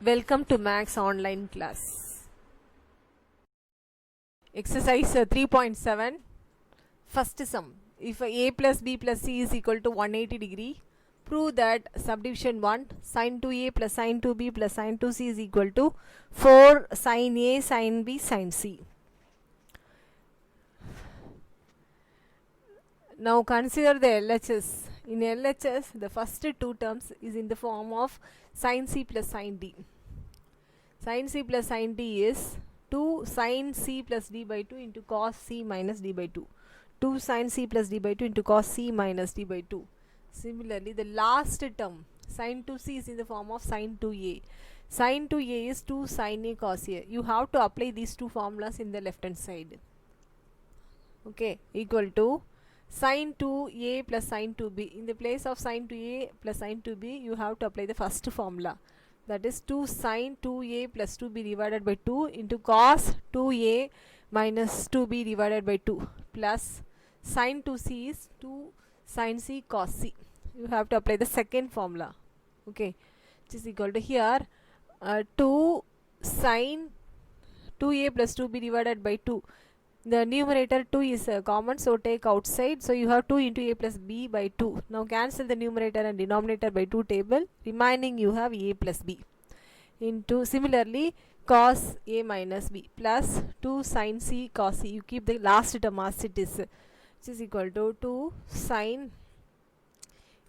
Welcome to Max online class. Exercise 3.7. First sum. If a plus b plus c is equal to 180 degree, prove that subdivision 1 sin 2a plus sin 2b plus sin 2c is equal to 4 sin a sin b sin c. Now consider the LHS. In LHS, the first two terms is in the form of sin c plus sin d. Sin c plus sin d is 2 sin c plus d by 2 into cos c minus d by 2. 2 sin c plus d by 2 into cos c minus d by 2. Similarly, the last term sin 2c is in the form of sin 2a. Sin 2a is 2 sin a cos a. You have to apply these two formulas in the left hand side. Okay, equal to sin 2a plus sin 2b. In the place of sin 2a plus sin 2b, you have to apply the first formula. That is 2 sin 2a plus 2b divided by 2 into cos 2a minus 2b divided by 2 plus sin 2c is 2 sin c cos c. You have to apply the second formula. Okay, which is equal to here 2 sin 2a plus 2b divided by 2. The numerator 2 is common, so take outside. So you have 2 into a plus b by 2. Now cancel the numerator and denominator by 2 table. Remaining you have a plus b. Into similarly cos a minus b plus 2 sin c cos c. You keep the last term as it is, which is equal to 2 sin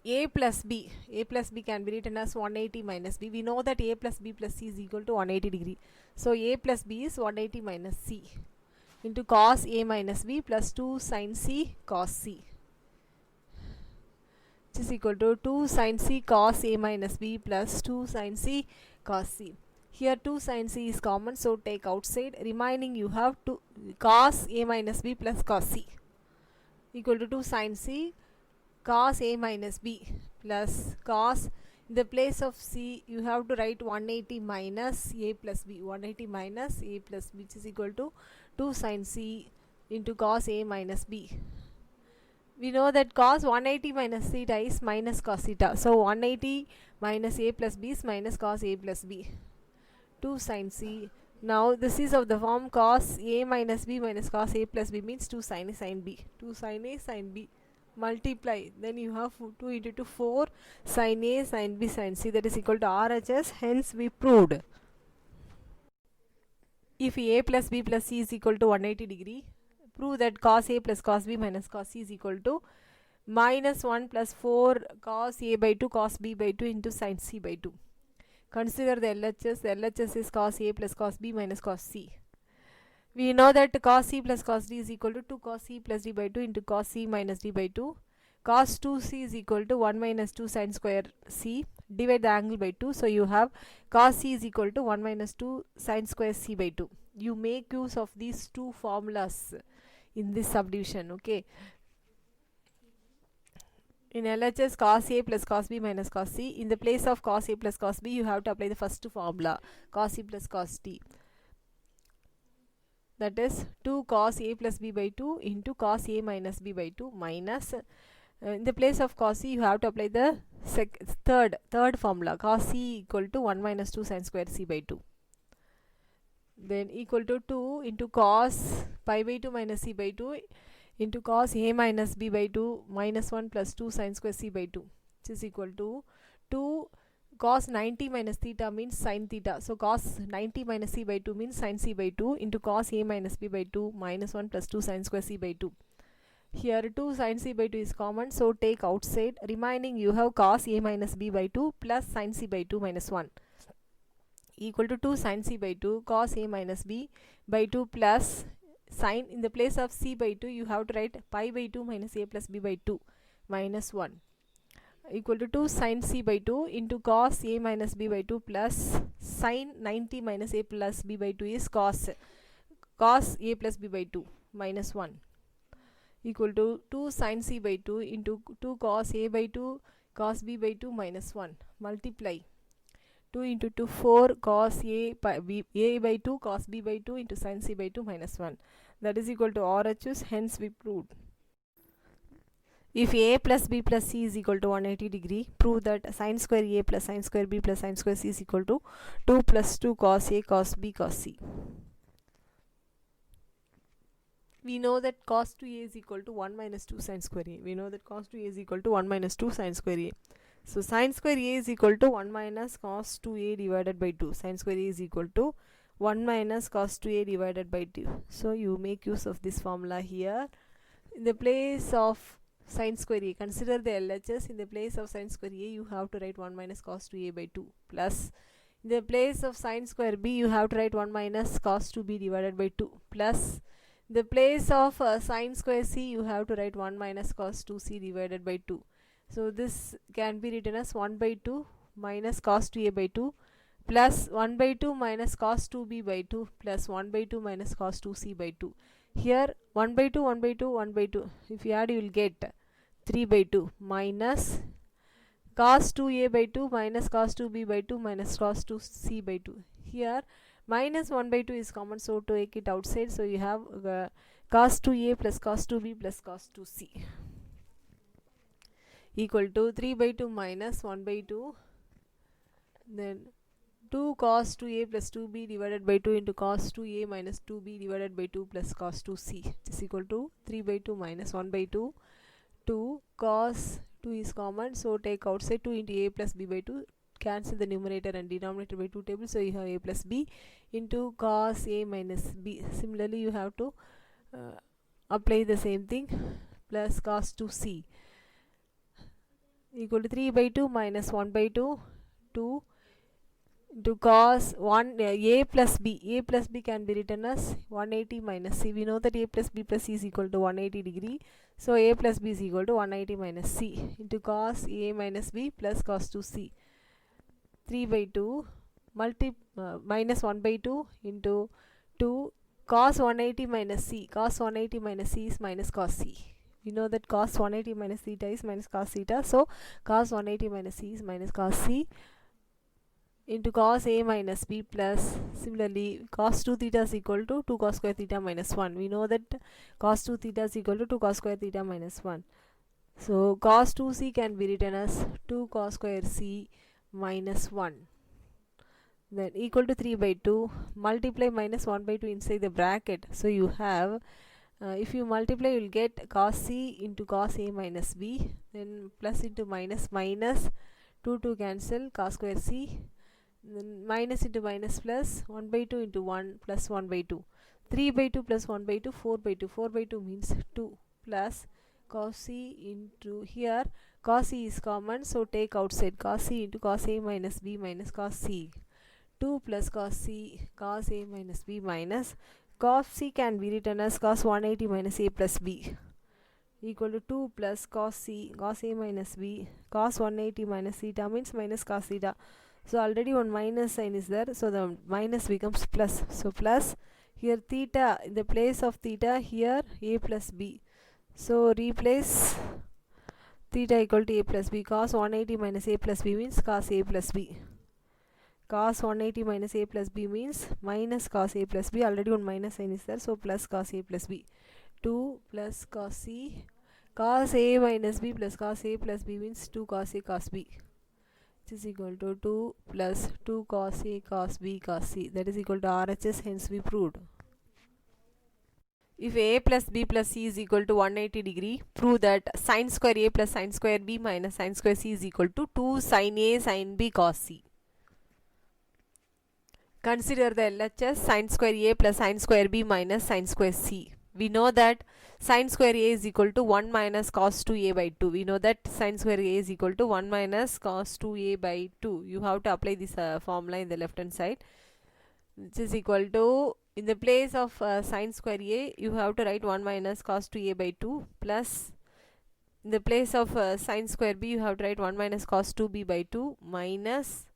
a plus b. A plus b can be written as 180 minus b. We know that a plus b plus c is equal to 180 degree. So a plus b is 180 minus c into cos a minus b plus 2 sin c cos c, which is equal to 2 sin c cos a minus b plus 2 sin c cos c. Here 2 sin c is common, so take outside. Remaining you have 2 cos a minus b plus cos c equal to 2 sin c cos a minus b plus cos. In the place of c, you have to write 180 minus a plus b. 180 minus a plus b, which is equal to 2 sin c into cos a minus b. We know that cos 180 minus theta is minus cos theta. So 180 minus a plus b is minus cos a plus b. 2 sin c. Now this is of the form cos a minus b minus cos a plus b means 2 sin a sin b. 2 sin a sin b. Multiply, then you have 2 into 2 4 sin a sin b sin c, that is equal to RHS. Hence we proved. If a plus b plus c is equal to 180 degree, prove that cos a plus cos b minus cos c is equal to minus 1 plus 4 cos a by 2 cos b by 2 into sin c by 2. Consider the LHS. The LHS is cos a plus cos b minus cos c. We know that cos c plus cos d is equal to 2 cos c plus d by 2 into cos c minus d by 2. Cos 2c is equal to 1 minus 2 sin square c. Divide the angle by 2. So you have cos c is equal to 1 minus 2 sin square c by 2. You make use of these two formulas in this subdivision. Okay. In LHS, cos a plus cos b minus cos c. In the place of cos a plus cos b, you have to apply the first formula, cos c plus cos d. That is 2 cos a plus b by 2 into cos a minus b by 2 minus in the place of cos c, you have to apply the third formula, cos c equal to 1 minus 2 sin square c by 2. Then equal to 2 into cos pi by 2 minus c by 2 into cos a minus b by 2 minus 1 plus 2 sin square c by 2, which is equal to 2 cos 90 minus theta means sin theta. So cos 90 minus c by 2 means sin c by 2 into cos a minus b by 2 minus 1 plus 2 sin square c by 2. Here 2 sin c by 2 is common, so take outside. Remaining you have cos a minus b by 2 plus sin c by 2 minus 1 equal to 2 sin c by 2 cos a minus b by 2 plus sin. In the place of c by 2, you have to write pi by 2 minus a plus b by 2 minus 1 equal to 2 sin c by 2 into cos a minus b by 2 plus sin 90 minus a plus b by 2 is cos a plus b by 2 minus 1 equal to 2 sin c by 2 into 2 cos a by 2 cos b by 2 minus 1. Multiply 2 into 2 4 cos a by 2 cos b by 2 into sin c by 2 minus 1. That is equal to RHS. Hence we proved. If a plus b plus c is equal to 180 degree, prove that sine square a plus sine square b plus sine square c is equal to 2 plus 2 cos a cos b cos c. We know that cos 2a is equal to 1 minus 2 sine square a. We know that cos 2a is equal to 1 minus 2 sine square a. So sine square a is equal to 1 minus cos 2a divided by 2. Sine square a is equal to 1 minus cos 2a divided by 2. So you make use of this formula here. In the place of sine square a, consider the LHS. In the place of sine square a, you have to write 1 minus cos 2a by 2 plus. In the place of sine square b, you have to write 1 minus cos 2b divided by 2 plus. In the place of sine square c, you have to write 1 minus cos 2c divided by 2. So this can be written as 1 by 2 minus cos 2a by 2 plus 1 by 2 minus cos 2b by 2 plus 1 by 2 minus cos 2c by 2. Here 1 by 2, 1 by 2, 1 by 2. If you add, you will get 3 by 2 minus cos 2a by 2 minus cos 2b by 2 minus cos 2c by 2. Here minus 1 by 2 is common, so to take it outside, so you have cos 2a plus cos 2b plus cos 2c equal to 3 by 2 minus 1 by 2, then 2 cos 2a plus 2b divided by 2 into cos 2a minus 2b divided by 2 plus cos 2c, which is equal to 3 by 2 minus 1 by 2, 2 cos 2 is common, so take outside 2 into a plus b by 2, cancel the numerator and denominator by 2 tables, so you have a plus b into cos a minus b. Similarly, you have to apply the same thing, plus cos 2c equal to 3 by 2 minus 1 by 2, 2 into cos 1 a plus b. A plus b can be written as 180 minus c. We know that a plus b plus c is equal to 180 degree, so a plus b is equal to 180 minus c into cos a minus b plus cos 2c. 3 by 2 minus 1 by 2 into 2 cos 180 minus c. Cos 180 minus c is minus cos c. We know that cos 180 minus theta is minus cos theta, so cos 180 minus c is minus cos c into cos a minus b plus, similarly cos 2 theta is equal to 2 cos square theta minus 1. We know that cos 2 theta is equal to 2 cos square theta minus 1. So cos 2c can be written as 2 cos square c minus 1. Then equal to 3 by 2, multiply minus 1 by 2 inside the bracket. So you have, if you multiply, you will get cos c into cos a minus b, then plus into minus, minus 2 cancel, cos square c, then minus into minus plus 1 by 2 into 1 plus 1 by 2, 3 by 2 plus 1 by 2, 4 by 2, 4 by 2 means 2 plus cos c into, here cos c is common, so take outside cos c into cos a minus b minus cos c, 2 plus cos c cos a minus b minus cos c can be written as cos 180 minus a plus b equal to 2 plus cos c cos a minus b cos 180 minus theta means minus cos theta. So already one minus sign is there, so the minus becomes plus. So plus, here theta, in the place of theta, here a plus b. So replace theta equal to a plus b. Cos 180 minus a plus b means cos a plus b. Cos 180 minus a plus b means minus cos a plus b. Already one minus sign is there, so plus cos a plus b. 2 plus cos c cos a minus b plus cos a plus b means 2 cos a cos b, which is equal to 2 plus 2 cos a cos b cos c, that is equal to RHS, hence we proved. If a plus b plus c is equal to 180 degree, prove that sine square a plus sine square b minus sine square c is equal to 2 sine a sine b cos c. Consider the LHS sine square a plus sine square b minus sine square c. We know that sine square a is equal to 1 minus cos 2a by 2. We know that sine square a is equal to 1 minus cos 2a by 2. You have to apply this formula in the left hand side, which is equal to, in the place of sine square a, you have to write 1 minus cos 2a by 2 plus, in the place of sine square b, you have to write 1 minus cos 2b by 2 minus,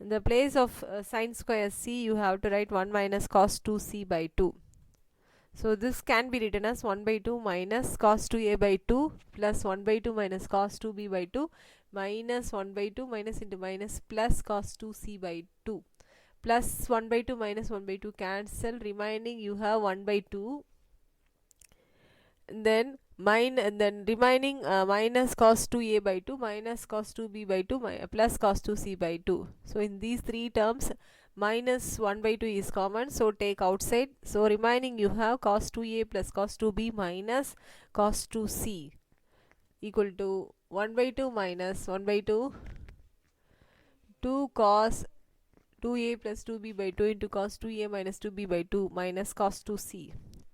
in the place of sine square c, you have to write 1 minus cos 2c by 2. So this can be written as 1 by 2 minus cos 2a by 2 plus 1 by 2 minus cos 2b by 2 minus 1 by 2 minus into minus plus cos 2c by 2 plus 1 by 2 minus 1 by 2 cancel, remaining you have 1 by 2, and then and then remaining minus cos 2a by 2 minus cos 2b by 2 plus cos 2c by 2. So in these three terms minus 1 by 2 is common, so take outside. So remaining you have cos 2a plus cos 2b minus cos 2c equal to 1 by 2 minus 1 by 2 2 cos 2a plus 2b by 2 into cos 2a minus 2b by 2 minus cos 2c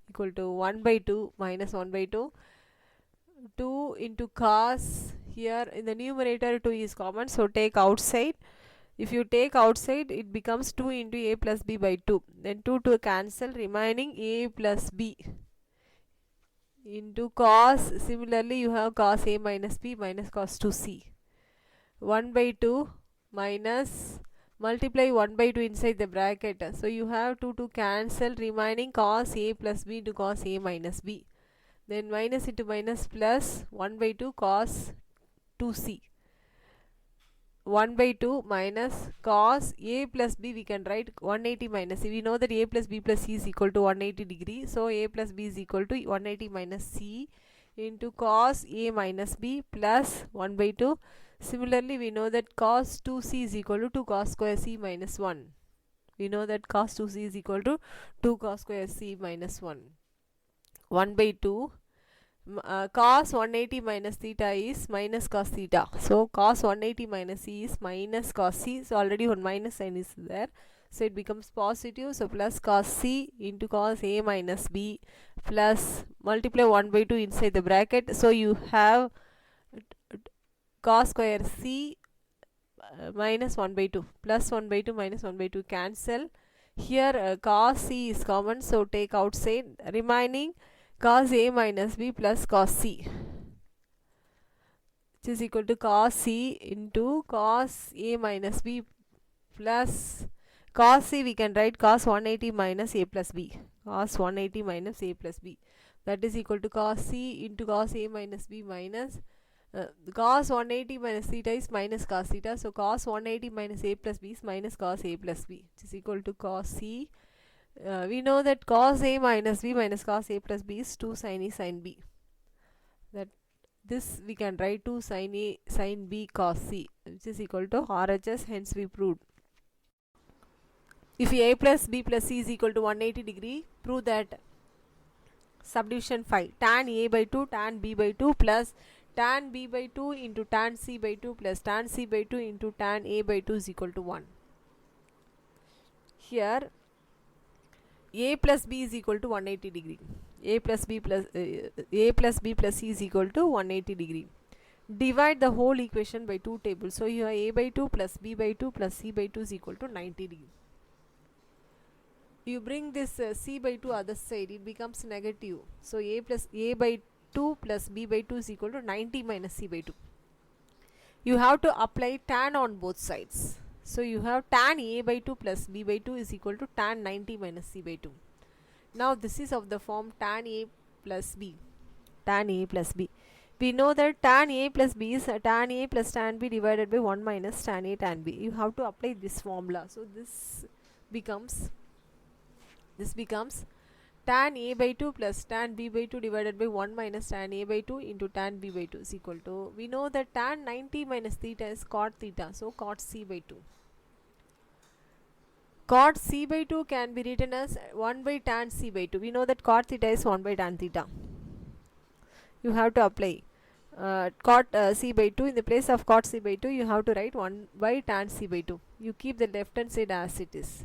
equal to 1 by 2 minus 1 by 2 2 into cos, here in the numerator 2 is common, so take outside. If you take outside, it becomes 2 into a plus b by 2, then 2 to cancel, remaining a plus b into cos. Similarly you have cos a minus b minus cos 2c. 1 by 2 minus, multiply 1 by 2 inside the bracket, so you have 2 to cancel, remaining cos a plus b into cos a minus b, then minus into minus plus 1 by 2 cos 2c. 1 by 2 minus cos a plus b, we can write 180 minus c. We know that a plus b plus c is equal to 180 degree, so a plus b is equal to 180 minus c into cos a minus b plus 1 by 2. Similarly we know that cos 2c is equal to 2 cos square c minus 1. We know that cos 2c is equal to 2 cos square c minus 1. 1 by 2 cos 180 minus theta is minus cos theta, so cos 180 minus c is minus cos c, so already one minus sign is there, so it becomes positive, so plus cos c into cos a minus b plus multiply 1 by 2 inside the bracket, so you have cos square c minus 1 by 2 plus 1 by 2 minus 1 by 2 cancel. Here cos c is common, so take outside, remaining cos a minus b plus cos c, which is equal to cos c into cos a minus b plus cos c, we can write cos 180 minus a plus b, cos 180 minus a plus b, that is equal to cos c into cos a minus b minus cos 180 minus theta is minus cos theta, so cos 180 minus a plus b is minus cos a plus b, which is equal to cos c. We know that cos a minus b minus cos a plus b is 2 sin a sin b, that this we can write 2 sin a sin b cos c, which is equal to RHS, hence we proved. If a plus b plus c is equal to 180 degree, prove that subdivision 5 tan a by 2 tan b by 2 plus tan b by 2 into tan c by 2 plus tan c by 2 into tan a by 2 is equal to 1. Here a plus b is equal to 180 degree, a plus b plus c is equal to 180 degree. Divide the whole equation by two tables, so you have a by 2 plus b by 2 plus c by 2 is equal to 90 degree. You bring this c by 2 other side, it becomes negative, so a by 2 plus b by 2 is equal to 90 minus c by 2. You have to apply tan on both sides, so you have tan a by 2 plus b by 2 is equal to tan 90 minus c by 2. Now this is of the form tan a plus b, tan a plus b. We know that tan a plus b is tan a plus tan b divided by 1 minus tan a tan b. You have to apply this formula, so this becomes tan a by 2 plus tan b by 2 divided by 1 minus tan a by 2 into tan b by 2 is equal to, we know that tan 90 minus theta is cot theta, so cot c by 2. Cot c by 2 can be written as 1 by tan c by 2. We know that cot theta is 1 by tan theta. You have to apply cot c by 2 in the place of cot c by 2, you have to write 1 by tan c by 2. You keep the left hand side as it is,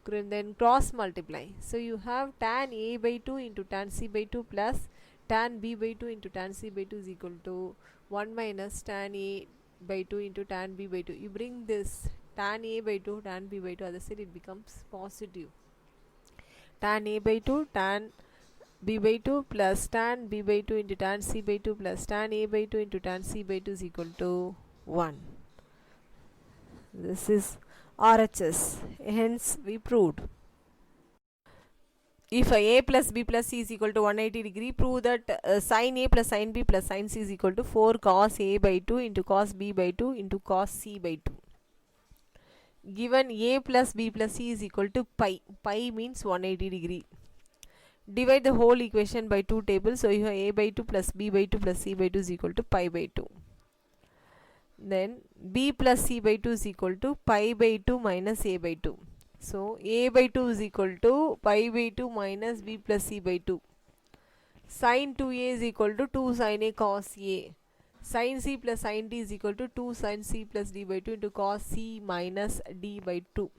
then cross multiply, so you have tan a by 2 into tan c by 2 plus tan b by 2 into tan c by 2 is equal to 1 minus tan a by 2 into tan b by 2. You bring this tan a by 2 tan b by 2 other side, it becomes positive. Tan a by 2 tan b by 2 plus tan b by 2 into tan c by 2 plus tan a by 2 into tan c by 2 is equal to 1. This is RHS, hence we proved. If a plus b plus c is equal to 180 degree, prove that sin a plus sin b plus sin c is equal to 4 cos a by 2 into cos b by 2 into cos c by 2. Given a plus b plus c is equal to pi, pi means 180 degree. divide the whole equation by 2 tables. So you have a by 2 plus b by 2 plus c by 2 is equal to pi by 2. Then b plus c by 2 is equal to pi by 2 minus a by 2. So a by 2 is equal to pi by 2 minus b plus c by 2. Sin 2a is equal to 2 sin a cos a. Sin c plus sin d is equal to 2 sin c plus d by 2 into cos c minus d by 2.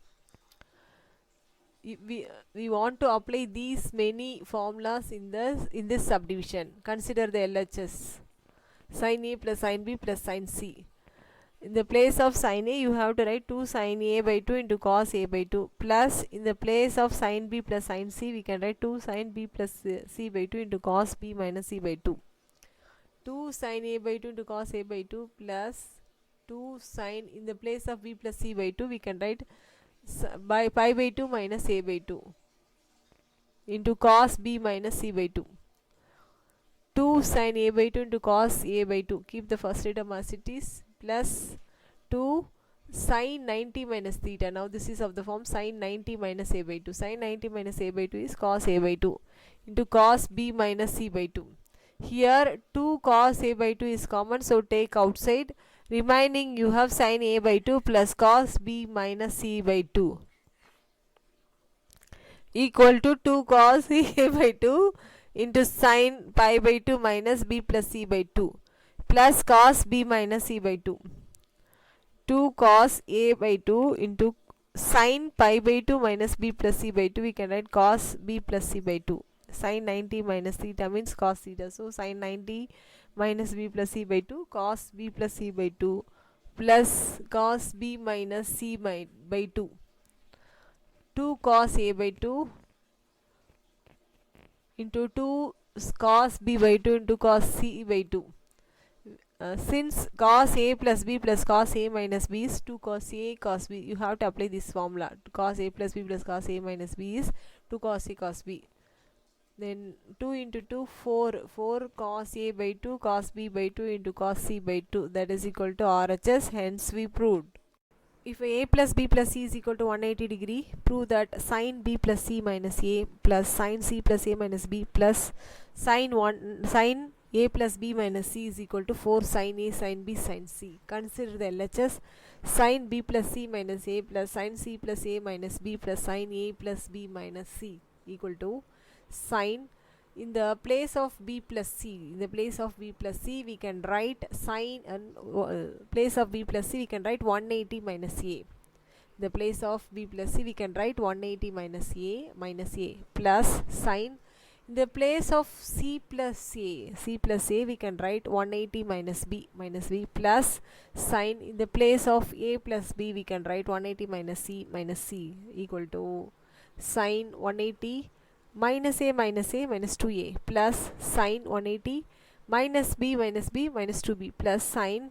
We want to apply these many formulas in this subdivision. Consider the LHS. Sin a plus sin b plus sin c. In the place of sin a, you have to write 2 sin a by 2 into cos a by 2, plus in the place of sin b plus sin c, we can write 2 sin b plus c by 2 into cos b minus c by 2. 2 sin a by 2 into cos a by 2 plus 2 sin, in the place of b plus c by 2, we can write by pi by 2 minus a by 2 into cos b minus c by 2. 2 sin a by 2 into cos a by 2, keep the first term as it is, plus 2 sin 90 minus theta. Now this is of the form sin 90 minus a by 2. Sin 90 minus a by 2 is cos a by 2 into cos b minus c by 2. Here 2 cos a by 2 is common, so take outside. Remaining you have sin a by 2 plus cos b minus c by 2 equal to 2 cos a by 2 into sin pi by 2 minus b plus c by 2 plus cos b minus c by 2. 2 cos a by 2 into sin pi by 2 minus b plus c by 2, we can write cos b plus c by 2. Sin 90 minus theta means cos theta. So sin 90 minus b plus c by 2, cos b plus c by 2 plus cos b minus c by 2. 2 cos a by 2 into 2 cos b by 2 into cos c by 2. Since cos a plus b plus cos a minus b is 2 cos a cos b, you have to apply this formula. Cos a plus b plus cos a minus b is 2 cos a cos b. Then 2 into 2, 4 cos a by 2 cos b by 2 into cos c by 2, that is equal to RHS. Hence we proved. If a plus b plus c is equal to 180 degree, prove that sin b plus c minus a plus sin c plus a minus b plus sin a plus b minus c is equal to 4 sin a sin b sin c. Consider the LHS. Sin b plus c minus a plus sin c plus a minus b plus sin a plus b minus c equal to sin, in the place of b plus c, we can write sin, and place of b plus c we can write 180 minus a. The place of b plus c we can write 180 minus a plus sin. In the place of c plus a we can write 180 minus b plus sin. In the place of a plus b we can write 180 minus c equal to sin 180 minus a minus 2a plus sin 180 minus b minus 2b plus sin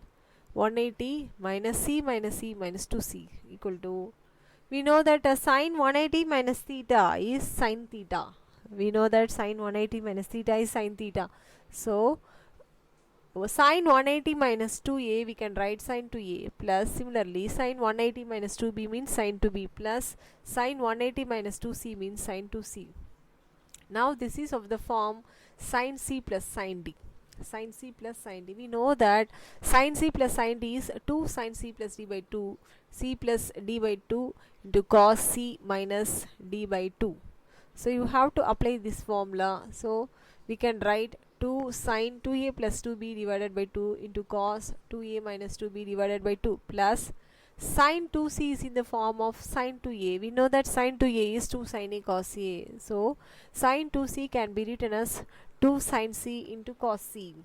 180 minus c minus 2c equal to, we know that sin 180 minus theta is sin theta. We know that sin 180 minus theta is sin theta. So sin 180 minus 2a we can write sin 2a plus, similarly sin 180 minus 2b means sin 2b plus sin 180 minus 2c means sin 2c. Now this is of the form sin c plus sin d. Sin c plus sin d. We know that sin c plus sin d is 2 sin c plus d by 2 c plus d by 2 into cos c minus d by 2. So you have to apply this formula. So we can write 2 sin 2a plus 2b divided by 2 into cos 2a minus 2b divided by 2 plus sin 2c is in the form of sin 2a. We know that sin 2a is 2 sin a cos a. So sin 2c can be written as 2 sin c into cos c,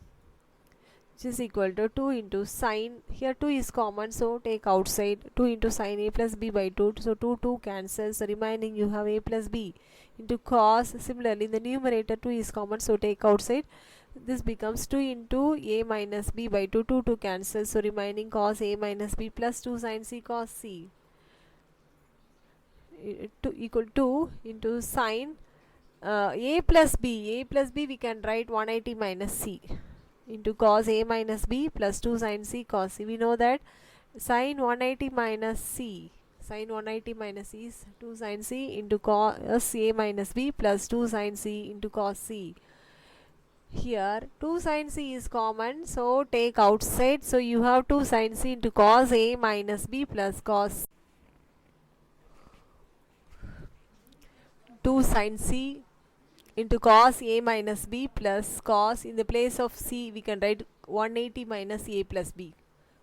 which is equal to 2 into sin, here 2 is common, so take outside, 2 into sin a plus b by 2, so 2 cancels, so remaining you have a plus b into cos. Similarly in the numerator 2 is common, so take outside, this becomes 2 into a minus b by 2, 2 cancels, so remaining cos a minus b plus 2 sin c cos c equal to 2 into sin a plus b we can write 180 minus c into cos a minus b plus 2 sin c cos c. We know that sin 180 minus c Sin 180 minus c is 2 sin c into cos a minus b plus 2 sin c into cos c. Here 2 sin c is common, so take outside. So you have 2 sin c into cos a minus b plus cos 2 sin c into cos a minus b plus cos, in the place of c we can write 180 minus a plus b.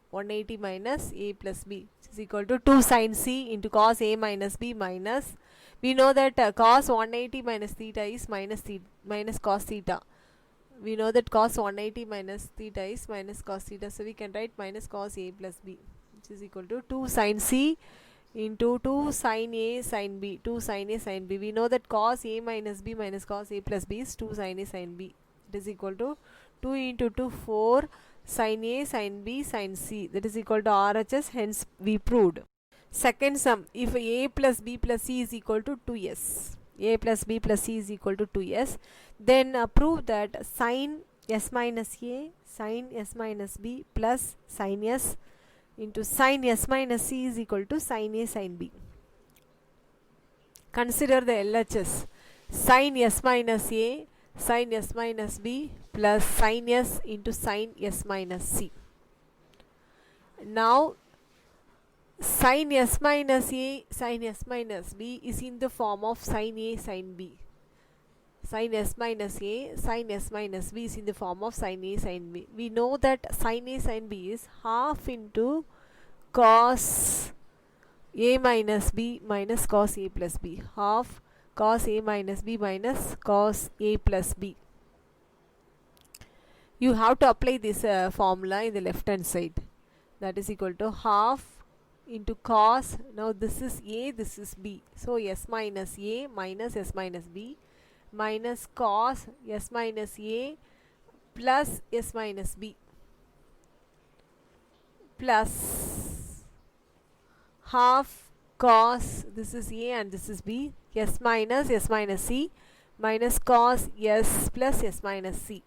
180 minus a plus b is equal to 2 sin c into cos a minus b minus, we know that cos 180 minus theta is minus cos theta. We know that cos 180 minus theta is minus cos theta, so we can write minus cos a plus b, which is equal to 2 sin c into 2 sin a sin b. 2 sin a sin b, we know that cos a minus b minus cos a plus b is 2 sin a sin b. It is equal to 2 into 2 4 sin a sin b sin c, that is equal to RHS, hence we proved. Second sum, if a plus b plus c is equal to 2s, a plus b plus c is equal to 2s, then prove that sin s minus a sin s minus b plus sin s into sin s minus c is equal to sin a sin b. Consider the LHS. Sin s minus a sin s minus b plus sin s into sin s minus c. Now sin s minus a sin s minus b is in the form of sin a sin b. Sin s minus a sin s minus b is in the form of sin a sin b. We know that sin a sin b is half into cos a minus b minus cos a plus b, half cos a minus b minus cos a plus b. You have to apply this formula in the left hand side, that is equal to half into cos, now this is a, this is b, so s minus a minus s minus b minus cos s minus a plus s minus b plus half cos, this is a and this is b, s minus c minus cos s plus s minus c,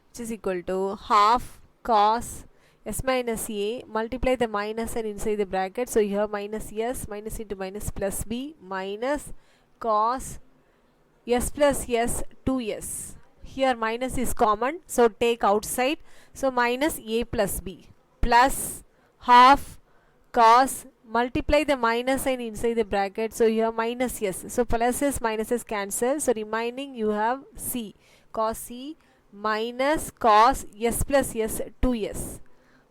which is equal to half cos s minus a, multiply the minus and inside the bracket, so you have minus s, minus into minus plus b minus cos s plus s 2s. Here minus is common, so take outside, so minus a plus b plus half cos, multiply the minus sign inside the bracket, so you have minus s, so pluses minuses cancel, so remaining you have c, cos c minus cos s plus s 2s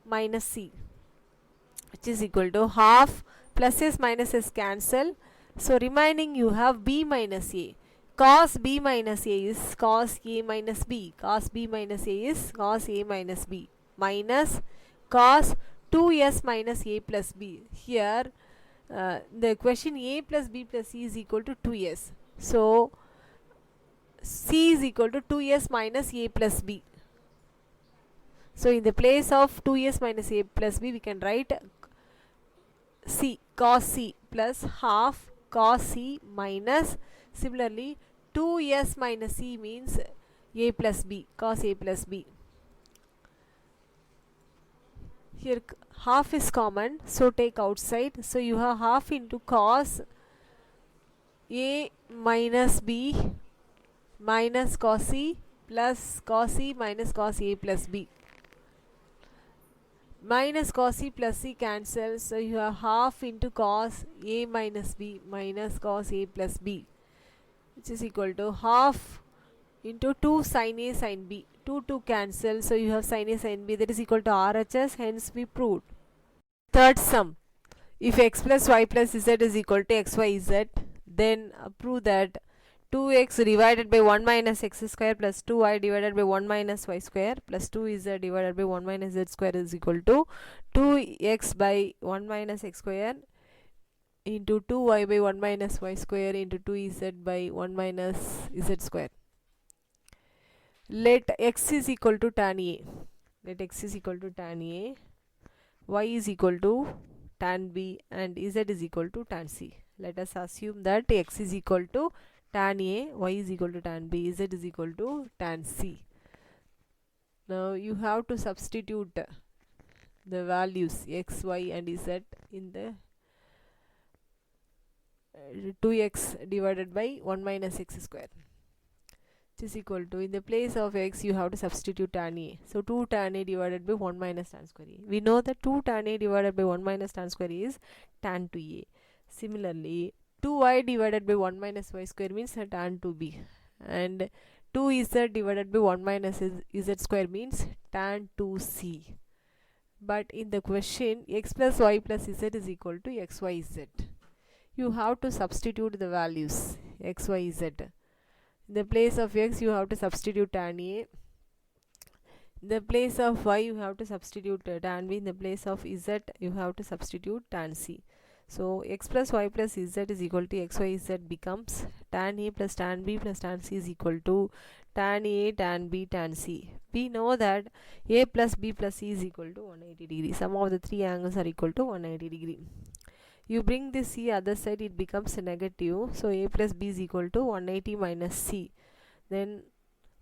minus c, which is equal to half, pluses minuses cancel, so remaining you have b minus a. Cos b minus a is cos a minus b, cos b minus a is cos a minus b minus cos 2s minus a plus b. Here the question a plus b plus c is equal to 2s, so c is equal to 2s minus a plus b. So in the place of 2s minus a plus b, we can write c, cos c plus half cos c minus, similarly 2s minus c means a plus b, cos a plus b. Here half is common, so take outside, so you have half into cos a minus b minus cos c plus cos c minus cos a plus b. Minus cos c plus c cancels, so you have half into cos a minus b minus cos a plus b, which is equal to half into 2 sin a sin b. 2 cancel, so you have sin a sin b, that is equal to RHS, hence we proved. Third sum, if x plus y plus z is equal to x y z, then prove that 2x divided by 1 minus x square plus 2y divided by 1 minus y square plus 2z divided by 1 minus z square is equal to 2x by 1 minus x square into 2y by 1 minus y square into 2z by 1 minus z square. Let x is equal to tan a. Let x is equal to tan a, y is equal to tan b, and z is equal to tan c. Let us assume that x is equal to tan a, y is equal to tan b, z is equal to tan c. Now you have to substitute the values x, y and z in the 2x divided by 1 minus x square, which is equal to, in the place of x you have to substitute tan a. So 2 tan a divided by 1 minus tan square a. We know that 2 tan a divided by 1 minus tan square a is tan 2a. Similarly, 2y divided by 1 minus y square means tan 2b, and 2z divided by 1 minus z square means tan 2c. But in the question, x plus y plus z is equal to xyz. You have to substitute the values xyz. In the place of x you have to substitute tan a. In the place of y you have to substitute tan b. In the place of z you have to substitute tan c. So x plus y plus z is equal to xyz becomes tan a plus tan b plus tan c is equal to tan a, tan b, tan c. We know that a plus b plus c is equal to 180 degree. Sum of the three angles are equal to 180 degree. You bring this c other side, it becomes a negative. So a plus b is equal to 180 minus c. Then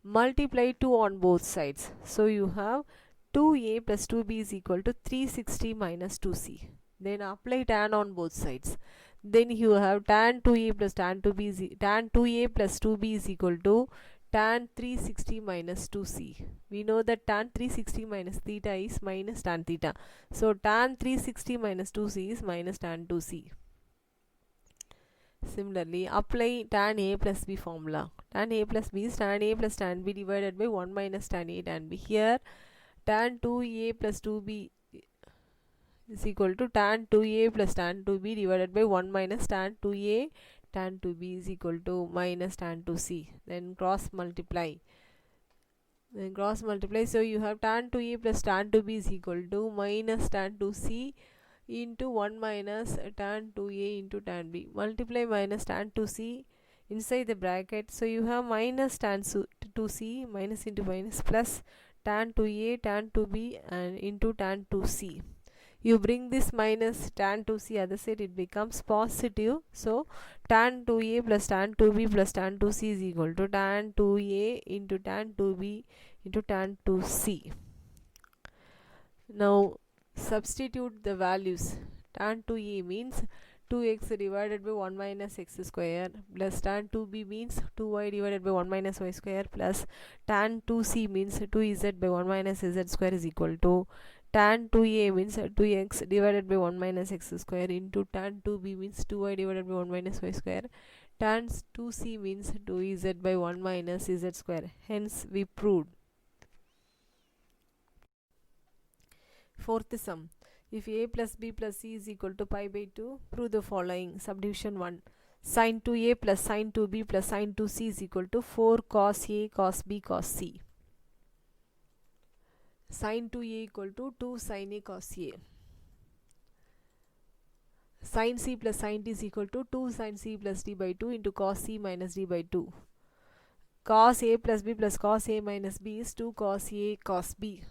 multiply 2 on both sides. So you have 2a plus 2b is equal to 360 minus 2c. Then apply tan on both sides. Then you have tan 2a plus tan 2b is tan 2a plus 2b is equal to tan 360 minus 2c. We know that tan 360 minus theta is minus tan theta. So tan 360 minus 2c is minus tan 2c. Similarly, apply tan a plus b formula. Tan a plus b is tan a plus tan b divided by 1 minus tan a tan b. Here tan 2a plus 2b is equal to tan 2a plus tan 2b divided by 1 minus tan 2a tan 2b is equal to minus tan 2c. Then cross multiply. So you have tan 2a plus tan 2b is equal to minus tan 2c into 1 minus tan 2a into tan b. Multiply minus tan 2c inside the bracket. So you have minus tan 2c, minus into minus, plus tan 2a tan 2b and into tan 2c. You bring this minus tan 2c other side, it becomes positive. So tan 2a plus tan 2b plus tan 2c is equal to tan 2a into tan 2b into tan 2c. Now substitute the values. Tan 2a means 2x divided by 1 minus x square, plus tan 2b means 2y divided by 1 minus y square, plus tan 2c means 2z by 1 minus z square is equal to tan 2a means 2x divided by 1 minus x square into tan 2b means 2y divided by 1 minus y square. Tan 2c means 2z by 1 minus z square. Hence we proved. Fourth sum. If a plus b plus c is equal to pi by 2, prove the following. Subdivision 1. Sin 2a plus sin 2b plus sin 2c is equal to 4 cos a cos b cos c. Sin 2a equal to 2 sin a cos a. Sin c plus sin d is equal to 2 sin c plus d by 2 into cos c minus d by 2. Cos a plus b plus cos a minus b is 2 cos a cos b.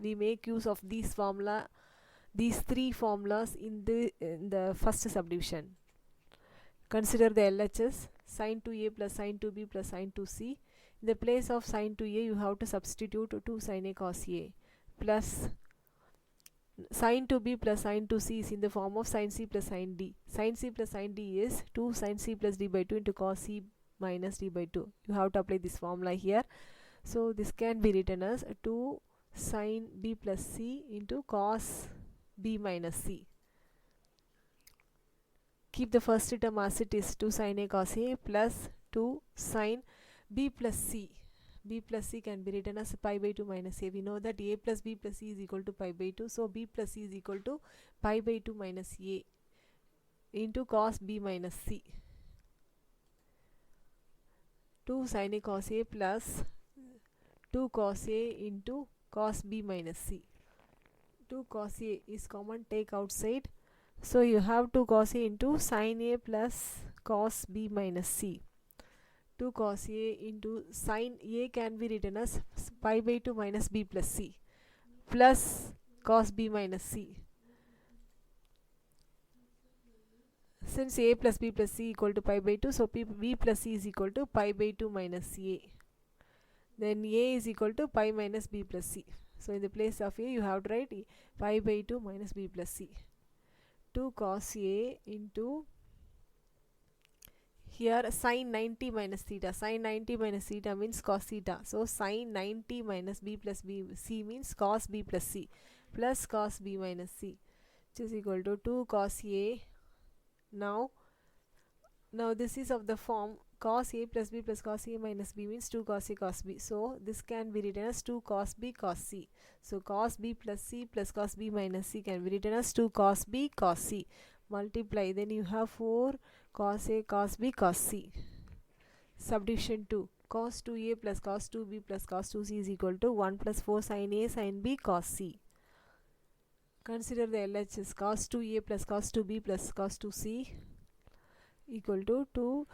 We make use of these three formulas in the first subdivision. Consider the LHS. Sin 2a plus sin 2b plus sin 2c. In the place of sin 2a you have to substitute 2 sin a cos a, plus sin 2b plus sin 2c is in the form of sin c plus sin d. Sin c plus sin d is 2 sin c plus d by 2 into cos c minus d by 2. You have to apply this formula here. So this can be written as 2 sin b plus c into cos b minus c. Keep the first term as it is, 2 sin a cos a plus 2 sin b plus c. B plus c can be written as pi by 2 minus a. We know that a plus b plus c is equal to pi by 2. So b plus c is equal to pi by 2 minus a into cos b minus c. 2 sin a cos a plus 2 cos a into cos b minus c. 2 cos a is common, take outside. So you have 2 cos a into sin a plus cos b minus c. 2 cos a into sin a can be written as pi by 2 minus b plus c plus cos b minus c. Since a plus b plus c equal to pi by 2, so b plus c is equal to pi by 2 minus a. Then a is equal to pi minus b plus c. So in the place of a, you have to write pi by 2 minus b plus c. 2 cos a into, here sine 90 minus theta. Sine 90 minus theta means cos theta. So sine 90 minus b plus b c means cos b plus c plus cos b minus c, which is equal to 2 cos a. Now this is of the form cos a plus b plus cos a minus b means 2 cos a cos b. So this can be written as 2 cos b cos c. So cos b plus c plus cos b minus c can be written as 2 cos b cos c. Multiply, then you have 4 cos a cos b cos c. Subdivision 2, cos 2a plus cos 2b plus cos 2c is equal to 1 plus 4 sin a sin b cos c. Consider the LHS. Cos 2a plus cos 2b plus cos 2c equal to 2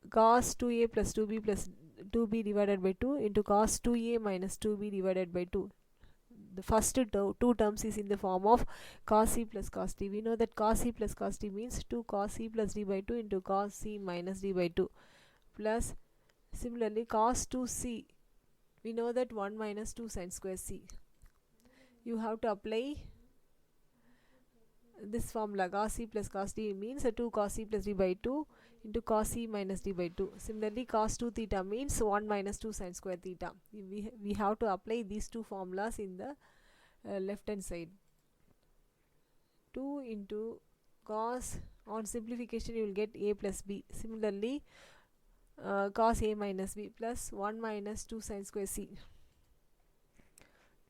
cos 2a plus 2b plus 2b divided by 2 into cos 2a minus 2b divided by 2. The first two terms is in the form of cos c plus cos d. We know that cos c plus cos d means 2 cos c plus d by 2 into cos c minus d by 2, plus similarly cos 2c, we know that 1 minus 2 sin square c. You have to apply this formula. Cos c plus cos d means 2 cos c plus d by 2 into cos c minus d by 2. Similarly cos 2 theta means 1 minus 2 sin square theta. We have to apply these two formulas in the left hand side. 2 into cos, on simplification you will get a plus b. Similarly cos a minus b plus 1 minus 2 sin square c.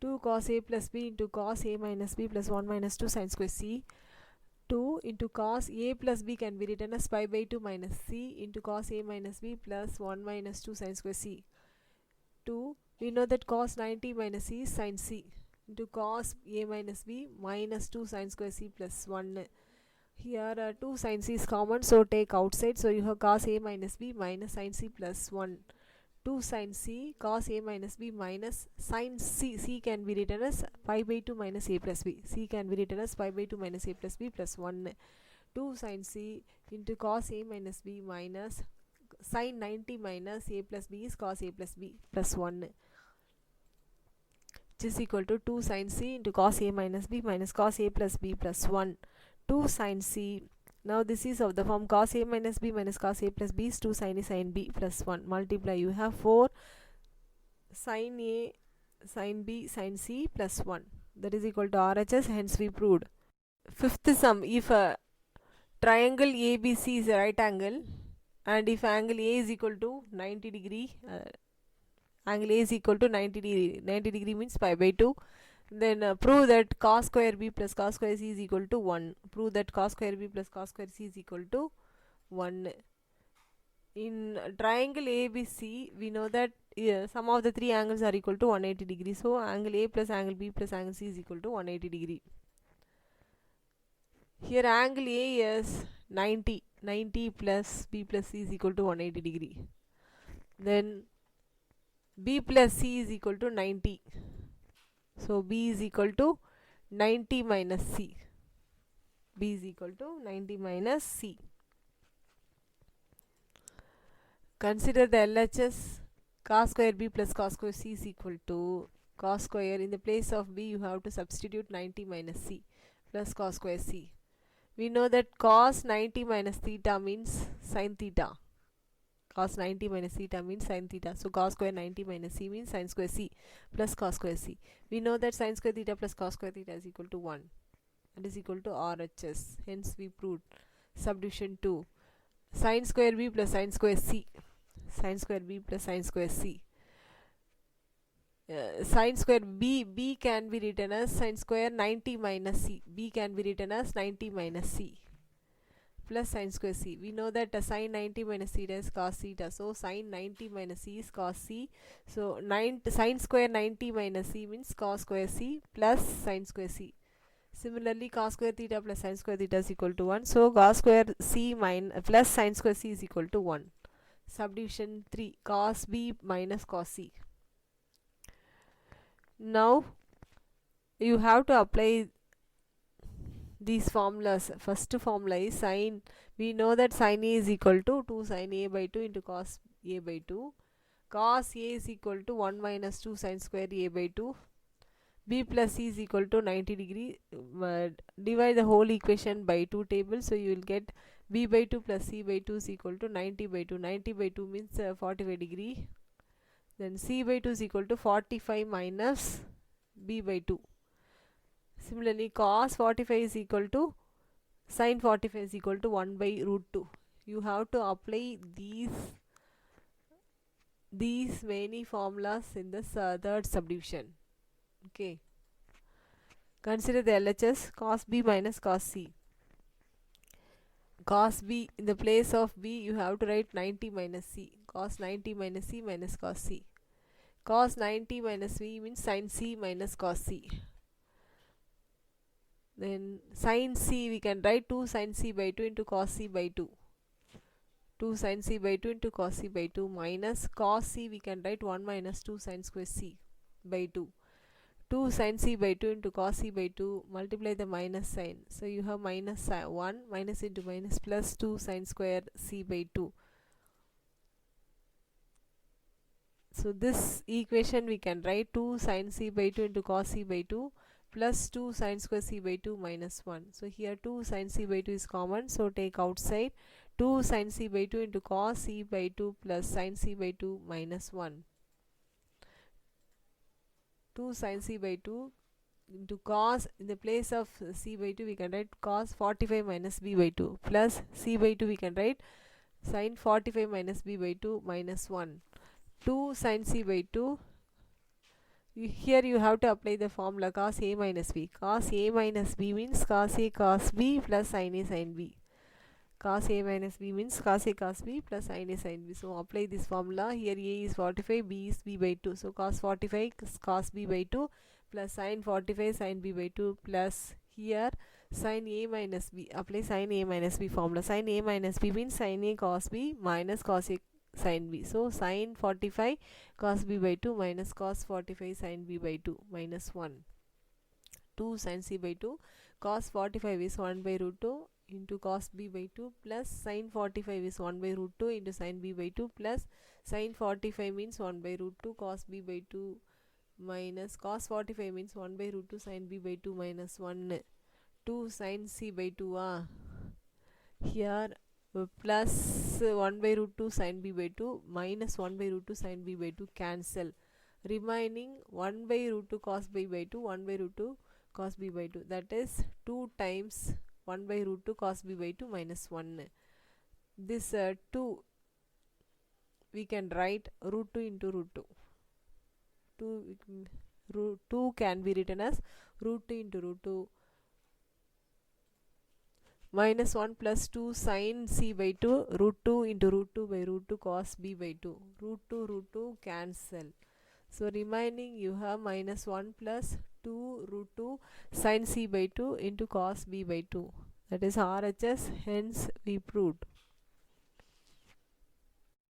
2 cos a plus b into cos a minus b plus 1 minus 2 sin square c. 2 into cos a plus b can be written as pi by 2 minus c into cos a minus b plus 1 minus 2 sin square c. 2, we know that cos 90 minus c is sin c into cos a minus b minus 2 sin square c plus 1. Here 2 sin c is common, so take outside. So you have cos a minus b minus sin c plus 1. 2 sin c cos a minus b minus sin c. C can be written as pi by 2 minus a plus b. C can be written as pi by 2 minus a plus b plus 1. 2 sin c into cos a minus b minus sin 90 minus a plus b is cos a plus b plus 1, which is equal to 2 sin c into cos a minus b minus cos a plus b plus 1. 2 sin c. Now this is of the form cos a minus b minus cos a plus b is 2 sin a sin b plus 1. Multiply, you have 4 sin a sin b sin c plus 1. That is equal to RHS, hence we proved. Fifth sum, if a triangle ABC is a right angle and if angle A is equal to 90 degree, angle A is equal to 90 degree, 90 degree means pi by 2, then prove that cos square b plus cos square c is equal to 1. Prove that cos square b plus cos square c is equal to 1. In triangle ABC, we know that sum of the three angles are equal to 180 degrees. So angle A plus angle B plus angle C is equal to 180 degree. Here angle A is 90. 90 plus B plus C is equal to 180 degree. Then B plus C is equal to 90. So B is equal to 90 minus C. B is equal to 90 minus C. Consider the LHS. Cos square B plus cos square C is equal to cos square. In the place of B you have to substitute 90 minus C plus cos square C. We know that cos 90 minus theta means sin theta. Cos 90 minus theta means sin theta. So cos square 90 minus C means sin square C plus cos square C. We know that sin square theta plus cos square theta is equal to 1. That is equal to RHS. Hence we proved. Subdivision 2. Sin square B plus sin square C. Sin square B plus sin square C. Sin square B can be written as sin square 90 minus C. B can be written as 90 minus C plus sin square C. We know that sin 90 minus theta is cos theta. So sin 90 minus C is cos C. So sin square 90 minus C means cos square C plus sin square C. Similarly cos square theta plus sin square theta is equal to 1. So cos square C plus sin square C is equal to 1. Subdivision 3, cos B minus cos C. Now you have to apply these formulas. First formula is sin. We know that sin A is equal to 2 sin A by 2 into cos A by 2. Cos A is equal to 1 minus 2 sin square A by 2. b plus c is equal to 90 degree. Divide the whole equation by 2 tables, so you will get b by 2 plus c by 2 is equal to 90 by 2. 90 by 2 means 45 degree. Then c by 2 is equal to 45 minus b by 2. Similarly, cos 45 is equal to sin 45 is equal to 1 by root 2. You have to apply these many formulas in the third subdivision. Okay. Consider the LHS cos b minus cos c. Cos b, in the place of b you have to write 90 minus c. Cos 90 minus c minus cos c. Cos 90 minus v means sin c minus cos c. Then sin c we can write 2 sin c by 2 into cos c by 2. 2 sin c by 2 into cos c by 2 minus cos c we can write 1 minus 2 sin square c by 2. 2 sin c by 2 into cos c by 2, multiply the minus sign. So you have minus 1 minus into minus plus 2 sin square c by 2. So this equation we can write 2 sin c by 2 into cos c by 2 plus 2 sin square c by 2 minus 1. So here 2 sin c by 2 is common, so take outside. 2 sin c by 2 into cos c by 2 plus sin c by 2 minus 1. 2 sin c by 2 into cos, in the place of c by 2 we can write cos 45 minus b by 2 plus c by 2 we can write sin 45 minus b by 2 minus 1. 2 sin c by 2, here you have to apply the formula cos a minus b. Cos a minus b means cos a cos b plus sin a sin b. Cos a minus b means cos a cos b plus sin a sin b. So apply this formula. Here a is 45, b is b by 2. So cos 45 is cos b by 2 plus sin 45 sin b by 2 plus here sin a minus b. Apply sin a minus b formula. Sin a minus b means sin a cos b minus cos a sin b. So sin 45 cos b by 2 minus cos 45 sin b by 2 minus 1. 2 sin c by 2, cos 45 is 1 by root 2 into cos b by 2 plus sin 45 is 1 by root 2 into sin b by 2 plus sin 45 means 1 by root 2 cos b by 2 minus cos 45 means 1 by root 2 sin b by 2 minus 1. 2 sin c by 2 here plus 1 by root 2 sin b by 2 minus 1 by root 2 sin b by 2 cancel. Remaining 1 by root 2 cos b by 2, 1 by root 2 cos b by 2, that is 2 times 1 by root 2 cos b by 2 minus 1. This 2 we can write root 2 into root 2. Root 2 can be written as root 2 into root 2 minus 1 plus 2 sin c by 2 root 2 into root 2 by root 2 cos b by 2. Root 2 cancel. So remaining you have minus 1 plus 2 root 2 sin c by 2 into cos b by 2. That is RHS, hence we proved.